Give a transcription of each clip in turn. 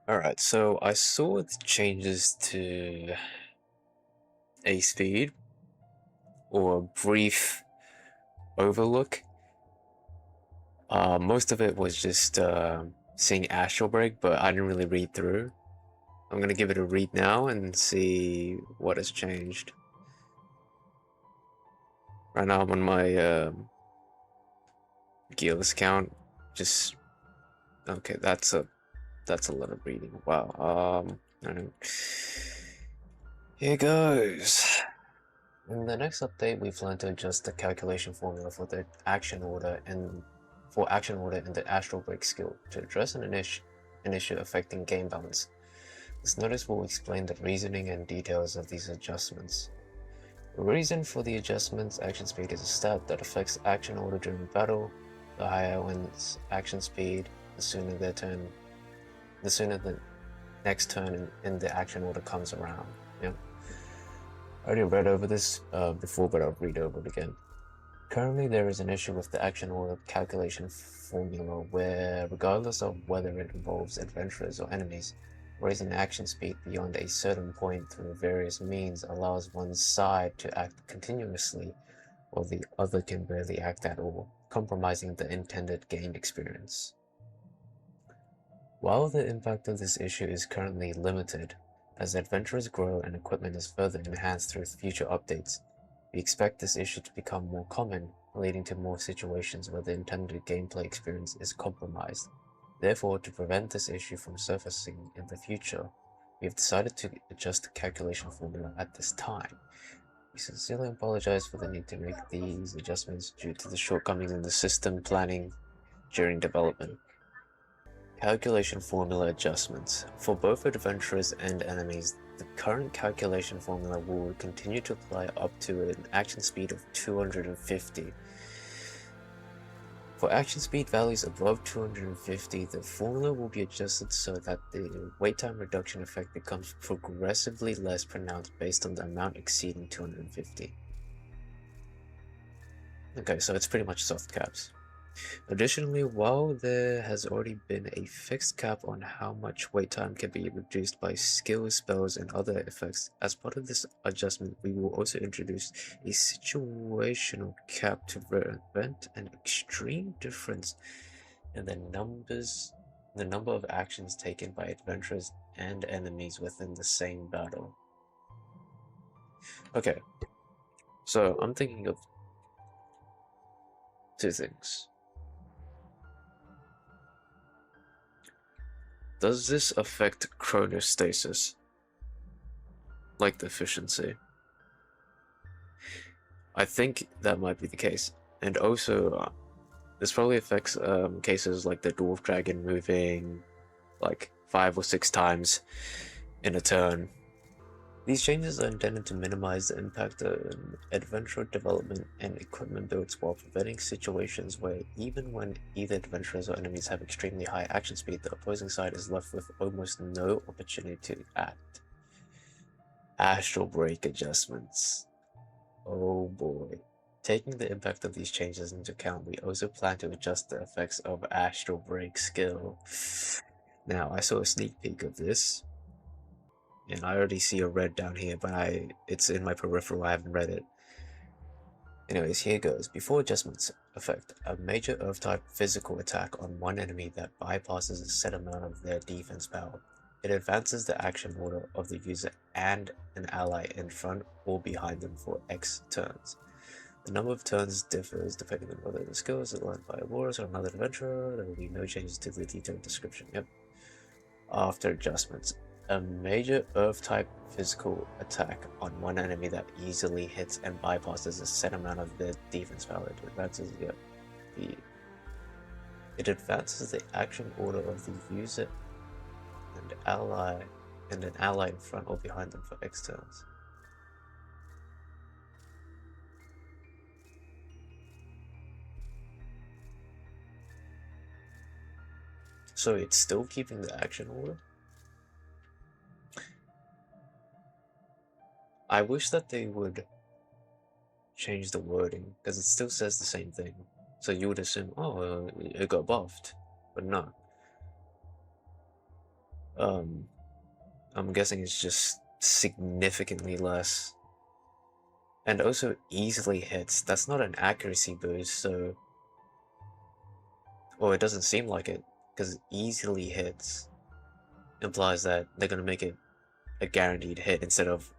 Alright, so I saw the changes to a speed or a brief overlook. Most of it was just seeing Astral Break, but I didn't really read through. I'm gonna give it a read now and see what has changed. Right now I'm on my Gil's account. Just okay, that's a lot of reading. Wow. I don't know. Here goes. In the next update, we plan to adjust the calculation formula for the action order and for action order in the Astral Break skill to address an issue affecting game balance. This notice will explain the reasoning and details of these adjustments. The reason for the adjustments: action speed is a stat that affects action order during battle. The higher one's action speed, the sooner the next turn in the action order comes around. Yeah. I already read over this before, but I'll read over it again. Currently, there is an issue with the action order calculation formula where, regardless of whether it involves adventurers or enemies, raising action speed beyond a certain point through various means allows one side to act continuously while the other can barely act at all, compromising the intended game experience. While the impact of this issue is currently limited, as adventurers grow and equipment is further enhanced through future updates, we expect this issue to become more common, leading to more situations where the intended gameplay experience is compromised. Therefore, to prevent this issue from surfacing in the future, we have decided to adjust the calculation formula at this time. We sincerely apologize for the need to make these adjustments due to the shortcomings in the system planning during development. Calculation formula adjustments. For both adventurers and enemies, the current calculation formula will continue to apply up to an action speed of 250. For action speed values above 250, the formula will be adjusted so that the wait time reduction effect becomes progressively less pronounced based on the amount exceeding 250. Okay, so it's pretty much soft caps. Additionally, while there has already been a fixed cap on how much wait time can be reduced by skills, spells, and other effects, as part of this adjustment, we will also introduce a situational cap to prevent an extreme difference in the number of actions taken by adventurers and enemies within the same battle. Okay, so I'm thinking of two things. Does this affect chronostasis? Like the efficiency? I think that might be the case. And also, this probably affects cases like the dwarf dragon moving like 5 or 6 times in a turn. These changes are intended to minimize the impact on adventurer development and equipment builds while preventing situations where, even when either adventurers or enemies have extremely high action speed, the opposing side is left with almost no opportunity to act. Astral Break adjustments. Oh boy. Taking the impact of these changes into account, we also plan to adjust the effects of Astral Break skill. Now, I saw a sneak peek of this, and I already see a red down here, but it's in my peripheral, I haven't read it. Anyways, here goes. Before adjustments effect, a major Earth-type physical attack on one enemy that bypasses a set amount of their defense power. It advances the action order of the user and an ally in front or behind them for X turns. The number of turns differs depending on whether the skill is aligned by Aurora or another adventurer. There will be no changes to the detailed description. Yep. After adjustments, a major Earth-type physical attack on one enemy that easily hits and bypasses a set amount of their defense power. It advances the action order of the user and an ally in front or behind them for X turns. So it's still keeping the action order? I wish that they would change the wording, because it still says the same thing. So you would assume, oh, it got buffed, but no. I'm guessing it's just significantly less. And also easily hits. That's not an accuracy boost, so... Or it doesn't seem like it, because easily hits implies that they're gonna make it a guaranteed hit instead of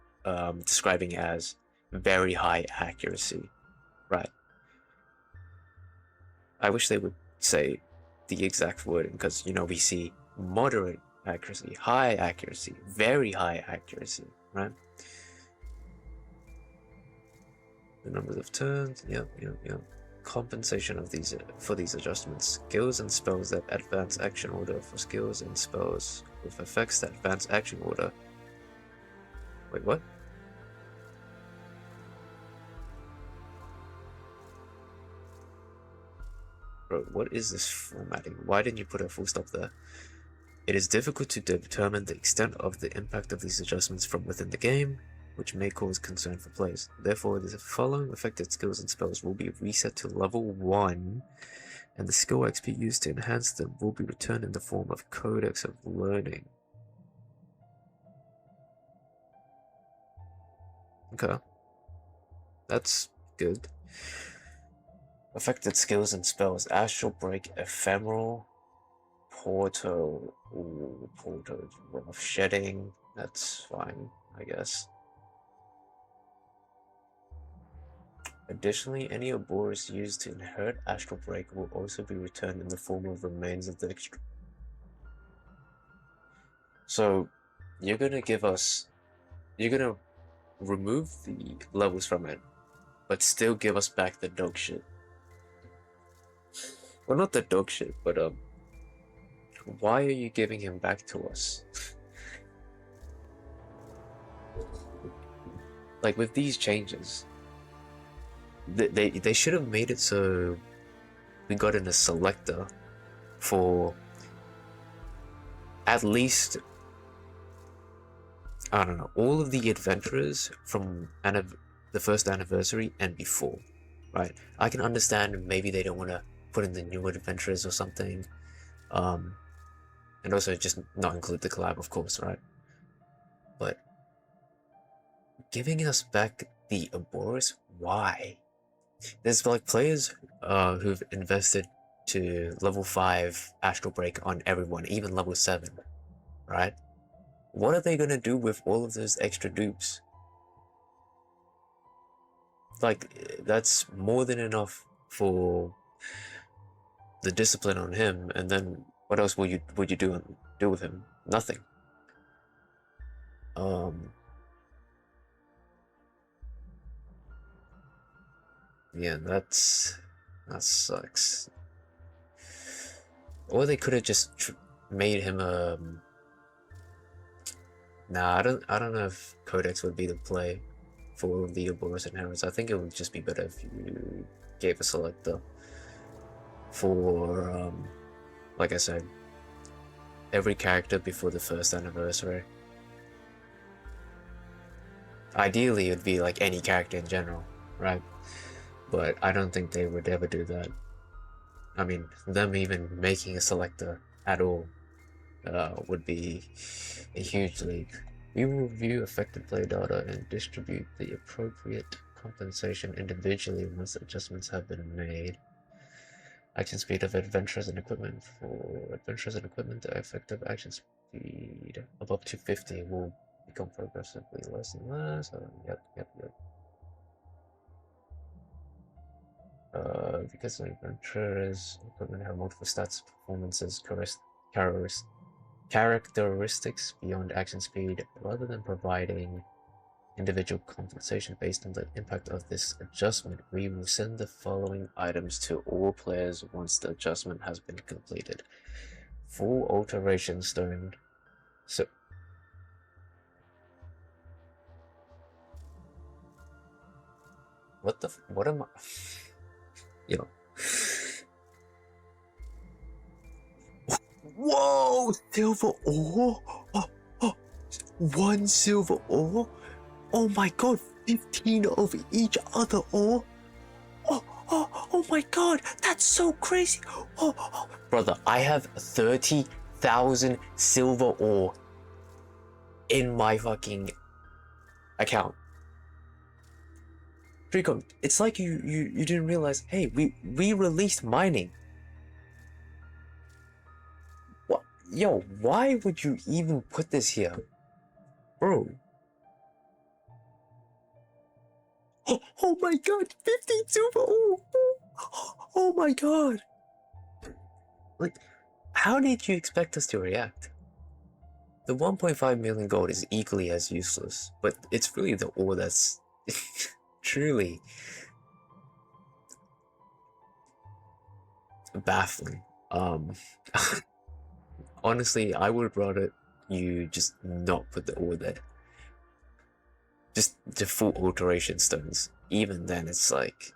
describing it as very high accuracy. Right. I wish they would say the exact wording, because, you know, we see moderate accuracy, high accuracy, very high accuracy, right? The numbers of turns, yep. Compensation of these for these adjustments. Skills and spells that advance action order for skills and spells with effects that advance action order. Wait, what? Bro, what is this formatting? Why didn't you put a full stop there? It is difficult to determine the extent of the impact of these adjustments from within the game, which may cause concern for players. Therefore, the following affected skills and spells will be reset to level 1, and the skill XP used to enhance them will be returned in the form of Codex of Learning. Okay. That's good. Affected skills and spells. Astral Break, Ephemeral, Portal, Rough Shedding. That's fine, I guess. Additionally, any Ouroboros used to inherit Astral Break will also be returned in the form of remains of the extra. So, you're gonna remove the levels from it, but still give us back the dog shit. Well, not the dog shit, but why are you giving him back to us? Like, with these changes, they should have made it so we got in a selector for at least, I don't know, all of the adventurers from the first anniversary and before, right? I can understand maybe they don't want to put in the new adventurers or something, and also just not include the collab, of course, right? But giving us back the Ouroboros, why? There's like players who've invested to level 5 Astral Break on everyone, even level 7, right? What are they gonna do with all of those extra dupes? Like, that's more than enough for the discipline on him, and then what else would you do with him? Nothing. Yeah, that sucks. Or they could have just made him Nah, I don't know if Codex would be the play for the Ouroboros inheritance. I think it would just be better if you gave a selector for like I said, every character before the first anniversary. Ideally, it'd be like any character in general, right? But I don't think they would ever do that. I mean, them even making a selector at all would be a huge leap. We will review affected player data and distribute the appropriate compensation individually once adjustments have been made. Action speed of adventurers and equipment. For adventurers and equipment, the effective action speed of up to 50 will become progressively less and less. Yep. Because adventurers equipment have multiple stats, performances, characteristics beyond action speed, rather than providing individual compensation based on the impact of this adjustment, we will send the following items to all players once the adjustment has been completed. Full alteration stone. So what am I Yo. Whoa! Silver ore? Oh, 1 silver ore? Oh my god, 15 of each other ore? Oh my god, that's so crazy! Brother, I have 30 50,000 silver ore in my fucking account. Draco, it's like you didn't realize, hey, we released mining. What? Yo, why would you even put this here? Bro. Oh my god, 15 silver ore! Oh my god! Like, how did you expect us to react? The 1.5 million gold is equally as useless, but it's really the ore that's truly baffling. Honestly, I would have rather you just not put the ore there. Just the full alteration stones. Even then, it's like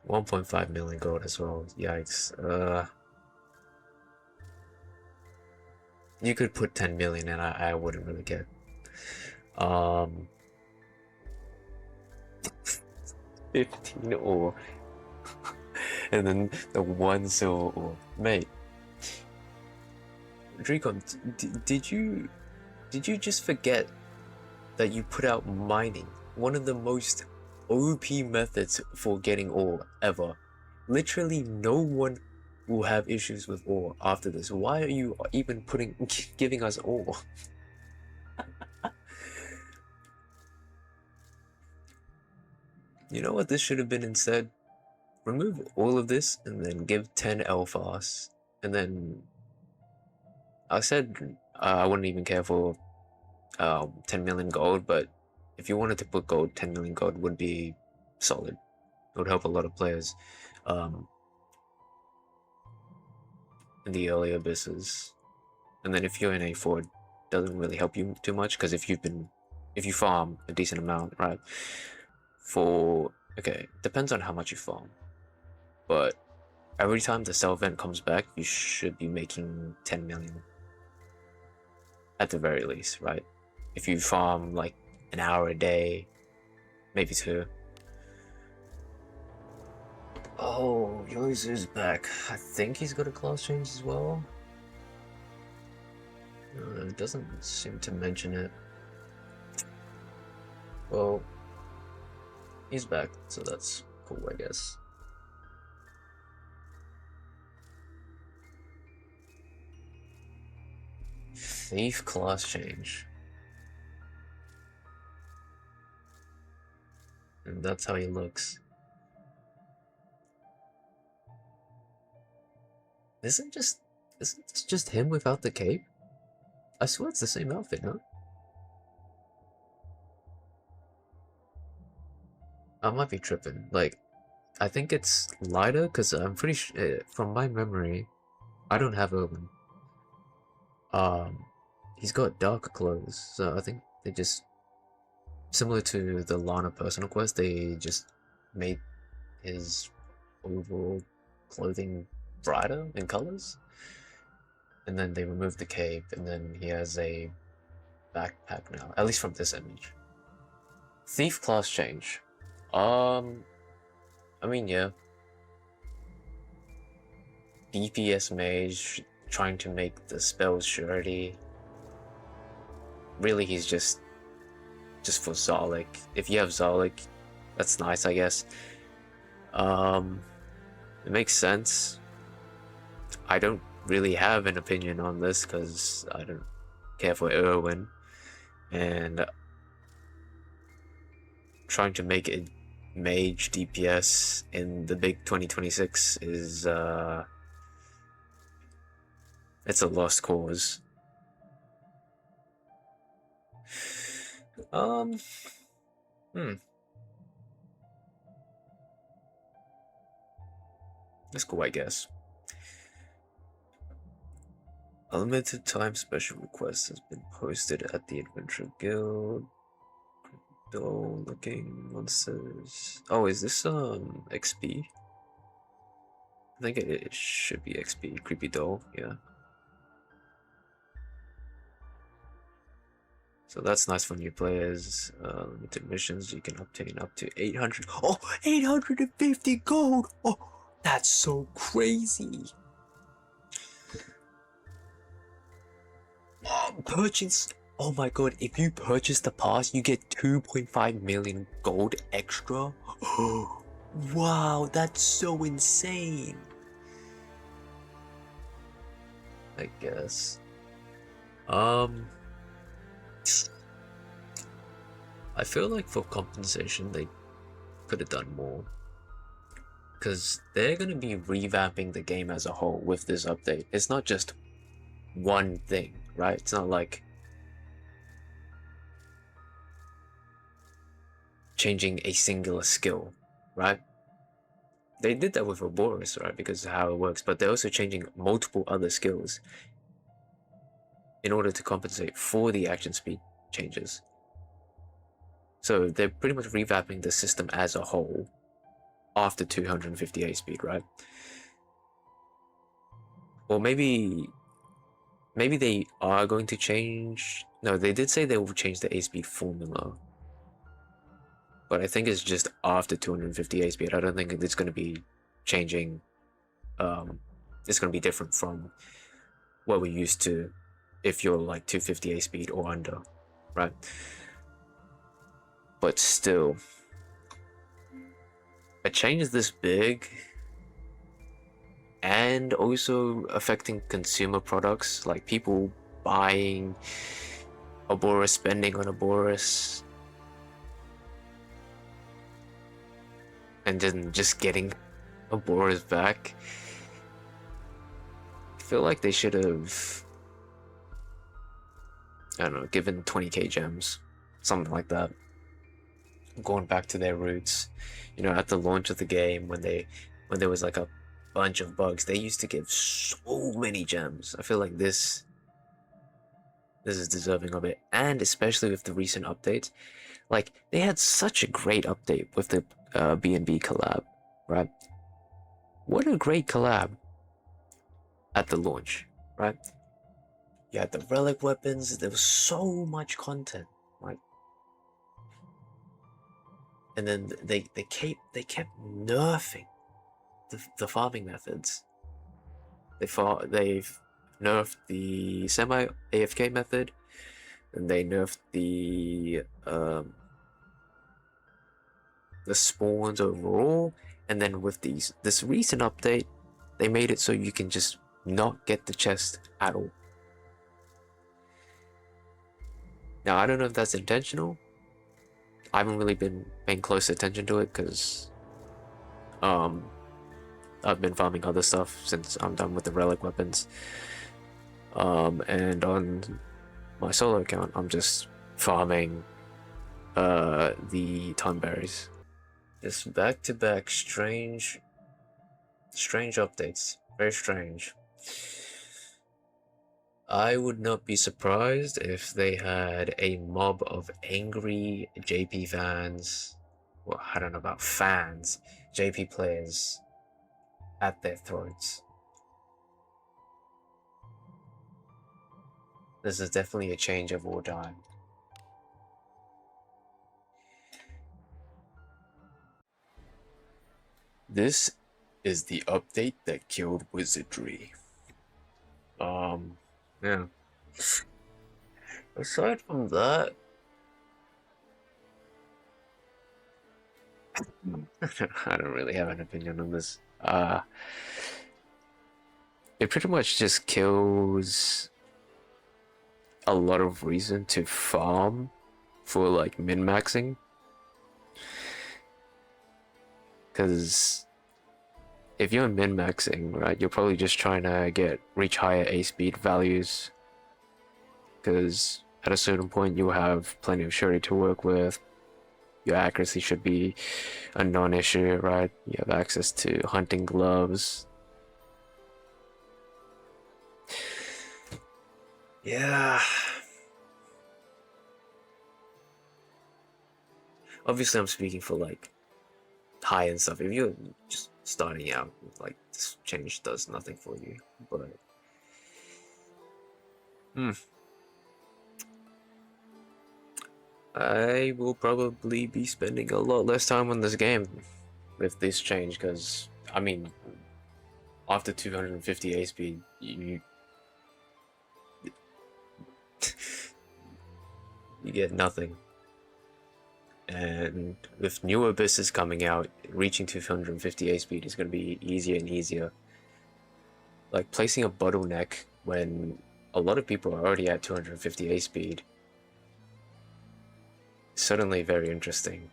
1.5 million gold as well. Yikes. You could put 10 million and I wouldn't really care. 15 ore. And then the 1 silver ore. Mate. Draco, did you just forget that you put out mining? One of the most OP methods for getting ore ever. Literally no one will have issues with ore after this. Why are you even giving us ore? You know what this should have been instead? Remove all of this and then give 10 Elfas. And then I said I wouldn't even care for 10 million gold, but if you wanted to put gold, 10 million gold would be solid. It would help a lot of players in the early abysses. And then if you're in A4, it doesn't really help you too much, because if you farm a decent amount, right? Okay, depends on how much you farm, but every time the sell event comes back, you should be making 10 million at the very least, right? If you farm like an hour a day, maybe 2. Oh, Yozu's back. I think he's got a class change as well. It doesn't seem to mention it. Well, he's back, so that's cool, I guess. Thief class change. And that's how he looks. Isn't this just him without the cape? I swear it's the same outfit, no? I might be tripping. Like, I think it's lighter, because I'm pretty sure, from my memory, I don't have Urban. He's got darker clothes, so I think they just, similar to the Lana personal quest, they just made his overall clothing brighter in colors, and then they removed the cape, and then he has a backpack now, at least from this image. Thief class change. I mean, yeah. DPS mage trying to make the spells surety. Really, he's just for Zolic. If you have Zolic, that's nice, I guess. It makes sense. I don't really have an opinion on this because I don't care for Irwin, and trying to make it mage DPS in the big 2026 is it's a lost cause. That's cool, I guess. A limited time special request has been posted at the Adventure Guild. Doll looking monsters. Oh, is this XP? I think it should be XP. Creepy doll, yeah. So that's nice for new players. Limited missions, you can obtain up to 800. Oh, 850 gold! Oh, that's so crazy! purchase, oh my god, if you purchase the pass, you get 2.5 million gold extra. Oh, wow, that's so insane. I guess. I feel like for compensation, they could have done more. Because they're going to be revamping the game as a whole with this update. It's not just one thing, right? It's not like changing a singular skill, right? They did that with Ouroboros, right? Because of how it works, but they're also changing multiple other skills in order to compensate for the action speed changes. So they're pretty much revamping the system as a whole after 258 speed, right? Or maybe they are going to change. No, they did say they will change the A speed formula, but I think it's just after 258 speed. I don't think it's going to be changing. It's going to be different from what we're used to if you're like 258 speed or under, right? But still, a change this big and also affecting consumer products, like people buying Ouroboros, spending on Ouroboros, and then just getting Ouroboros back. I feel like they should have, I don't know, given 20k gems, something like that. Going back to their roots, you know, at the launch of the game, when there was like a bunch of bugs, they used to give so many gems. I feel like this is deserving of it, and especially with the recent updates, like they had such a great update with the B&B collab, right? What a great collab at the launch, right? You had the relic weapons. There was so much content, right? And then they kept nerfing the farming methods. They've nerfed the semi AFK method, and they nerfed the spawns overall. And then with this recent update, they made it so you can just not get the chest at all. Now I don't know if that's intentional. I haven't really been paying close attention to it because I've been farming other stuff since I'm done with the relic weapons. And on my solo account, I'm just farming the tonberries. Just back-to-back strange updates. Very strange. I would not be surprised if they had a mob of angry JP fans, well, I don't know about fans, JP players at their throats. This is definitely a change of all time. This is the update that killed Wizardry. Yeah. Aside from that, I don't really have an opinion on this. It pretty much just kills a lot of reason to farm for like min-maxing. Because if you're min-maxing, right, you're probably just trying to reach higher A speed values. Because at a certain point you'll have plenty of surety to work with. Your accuracy should be a non-issue, right? You have access to hunting gloves. Yeah. Obviously I'm speaking for like high-end stuff. If you're just starting out, like this change does nothing for you. But I will probably be spending a lot less time on this game with this change, because I mean, after 250 A speed, you get nothing. And with new abysses coming out, reaching 250 A speed is going to be easier and easier. Like placing a bottleneck when a lot of people are already at 250 A speed is suddenly very interesting.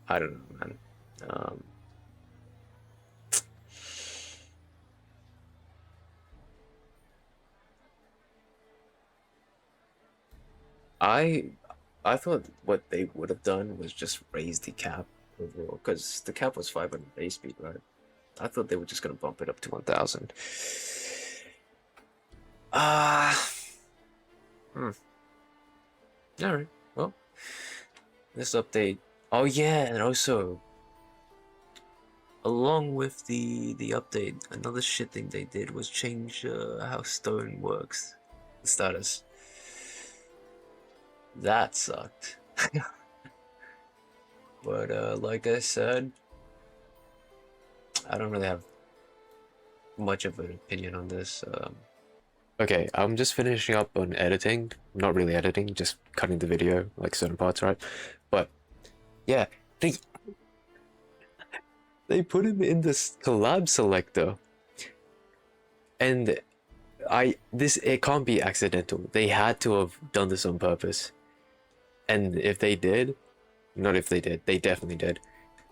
I don't know, man. I thought what they would have done was just raise the cap overall, because the cap was 500 base speed, right? I thought they were just gonna bump it up to 1000. Alright, well, this update. Oh yeah, and also, along with the update, another shit thing they did was change how stone works, the status. That sucked. But like I said, I don't really have much of an opinion on this. Okay, I'm just finishing up on editing. Not really editing, just cutting the video, like certain parts, right? But yeah, they put him in this collab selector, and it can't be accidental. They had to have done this on purpose. And if they did, not if they did, they definitely did.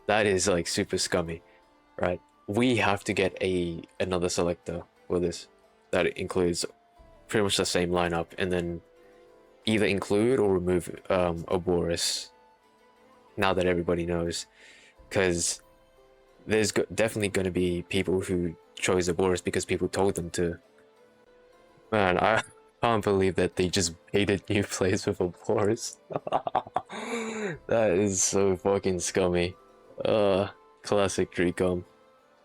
That is like super scummy, right? We have to get another selector for this that includes pretty much the same lineup, and then either include or remove Oborus. Now that everybody knows, because there's definitely going to be people who chose Oborus because people told them to. Man, I can't believe that they just baited new players with Oborus. That is so fucking scummy. Classic Dreecom.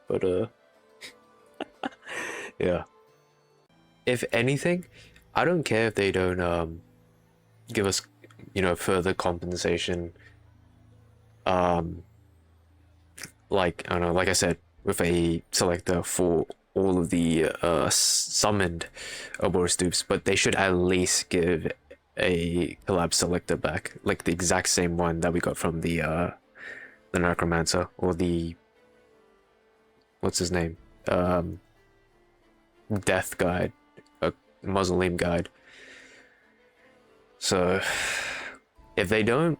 But yeah. If anything, I don't care if they don't give us, further compensation. Like, I don't know, like I said, with a selector for all of the summoned Ouroboros dupes, but they should at least give a collab selector back, like the exact same one that we got from the Necromancer, or the, what's his name, Death Guide, Mausoleum Guide. So if they don't,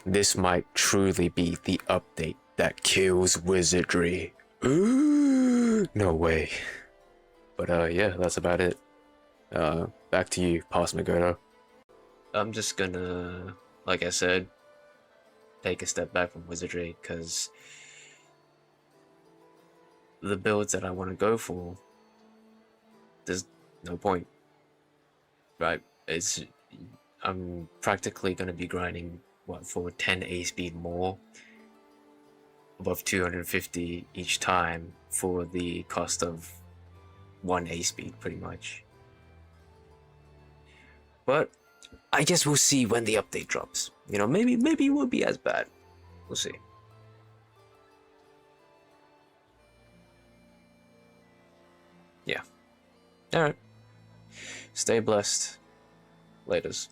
this might truly be the update that kills Wizardry. No way. But yeah, that's about it. Back to you, Pass Magoto. I'm just gonna, like I said, take a step back from Wizardry, because the builds that I want to go for, there's no point, right? I'm practically gonna be grinding for 10 A speed more, above 250 each time, for the cost of 1 A speed, pretty much. But I guess we'll see when the update drops. Maybe it won't be as bad. We'll see. Yeah. Alright. Stay blessed. Laters.